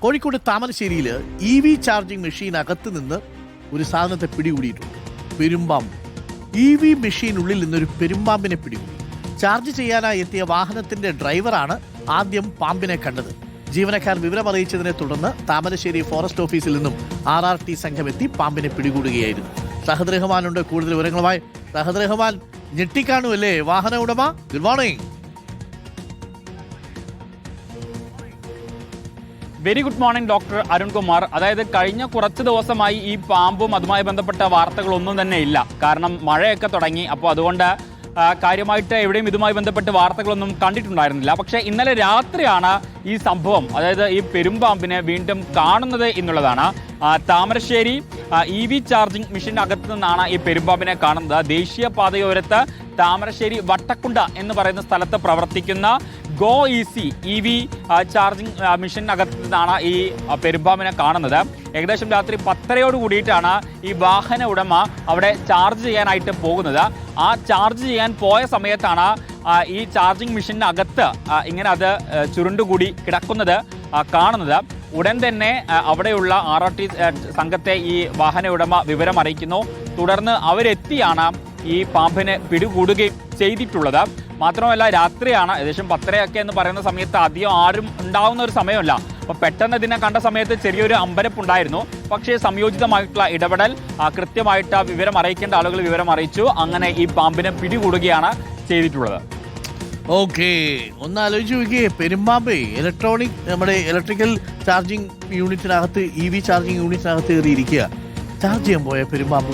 കോഴിക്കോട് താമരശ്ശേരിയിൽ EV charging machine അകത്ത് നിന്ന് ഒരു സാധനത്തെ പിടികൂടിയിട്ടുണ്ട്. പെരുമ്പാമ്പ്. EV മെഷീനുള്ളിൽ നിന്നൊരു പെരുമ്പാമ്പിനെ പിടികൂടി. ചാർജ് ചെയ്യാനായി എത്തിയ വാഹനത്തിന്റെ ഡ്രൈവറാണ് ആദ്യം പാമ്പിനെ കണ്ടത്. ജീവനക്കാർ വിവരം അറിയിച്ചതിനെ തുടർന്ന് താമരശ്ശേരി ഫോറസ്റ്റ് ഓഫീസിൽ നിന്നും RRT സംഘം എത്തി പാമ്പിനെ പിടികൂടുകയായിരുന്നു. സഹദ് റഹ്മാനുണ്ട് കൂടുതൽ വിവരങ്ങളുമായി. സഹദ് റഹ്മാൻ, ഞെട്ടിക്കാണുമല്ലേ വാഹന ഉടമ? Good morning. Very good morning doctor Arunkumar. അതായത് കഴിഞ്ഞ കുറച്ച് ദിവസമായി ഈ പാമ്പും അതുമായി ബന്ധപ്പെട്ട വാർത്തകളൊന്നും തന്നെ ഇല്ല. കാരണം മഴയൊക്കെ തുടങ്ങി. അപ്പോൾ അതുകൊണ്ട് കാര്യമായിട്ട് എവിടെയും ഇതുമായി ബന്ധപ്പെട്ട് വാർത്തകളൊന്നും കണ്ടിട്ടുണ്ടായിരുന്നില്ല. പക്ഷേ ഇന്നലെ രാത്രിയാണ് ഈ സംഭവം, അതായത് ഈ പെരുമ്പാമ്പിനെ വീണ്ടും കാണുന്നത് എന്നുള്ളതാണ്. താമരശ്ശേരി EV ചാർജിംഗ് മെഷീൻ്റെ അകത്ത് നിന്നാണ് ഈ പെരുമ്പാമ്പിനെ കാണുന്നത്. ദേശീയപാതയോരത്ത് താമരശ്ശേരി വട്ടക്കുണ്ട എന്ന് പറയുന്ന സ്ഥലത്ത് പ്രവർത്തിക്കുന്ന ഗോ ഈസി EV ചാർജിംഗ് മെഷീനകത്ത് നിന്നാണ് ഈ പെരുമ്പാമ്പിനെ കാണുന്നത്. ഏകദേശം രാത്രി 10:30 കൂടിയിട്ടാണ് ഈ വാഹന ഉടമ അവിടെ ചാർജ് ചെയ്യാനായിട്ട് പോകുന്നത്. ആ ചാർജ് ചെയ്യാൻ പോയ സമയത്താണ് ഈ ചാർജിംഗ് മെഷീനകത്ത് ഇങ്ങനെ അത് ചുരുണ്ടുകൂടി കിടക്കുന്നത് കാണുന്നത്. ഉടൻ തന്നെ അവിടെയുള്ള RRT സംഘത്തെ ഈ വാഹന ഉടമ വിവരം അറിയിക്കുന്നു. തുടർന്ന് അവരെത്തിയാണ് ഈ പാമ്പിനെ പിടികൂടുകയും ചെയ്തിട്ടുള്ളത്. മാത്രമല്ല രാത്രിയാണ്, ഏകദേശം 10:30 എന്ന് പറയുന്ന സമയത്ത് അധികം ആരും ഉണ്ടാവുന്ന ഒരു സമയമല്ല. അപ്പോൾ പെട്ടെന്ന് ഇതിനെ കണ്ട സമയത്ത് ചെറിയൊരു അമ്പരപ്പുണ്ടായിരുന്നു. പക്ഷേ സംയോജിതമായിട്ടുള്ള ഇടപെടൽ, കൃത്യമായിട്ട് വിവരം അറിയിക്കേണ്ട ആളുകൾ വിവരം അറിയിച്ചു. അങ്ങനെ ഈ പാമ്പിനെ പിടികൂടുകയാണ് ചെയ്തിട്ടുള്ളത്. ഓക്കെ, ഒന്ന് ആലോചിച്ച് നോക്കിയേ, പെരുമ്പാമ്പ് നമ്മുടെ ഇലക്ട്രിക്കൽ ചാർജിങ് യൂണിറ്റിനകത്ത് EV ചാർജിങ് യൂണിറ്റിനകത്ത് കയറിയിരിക്കുക. ചാർജ് ചെയ്യാൻ പോയ പെരുമ്പാമ്പ്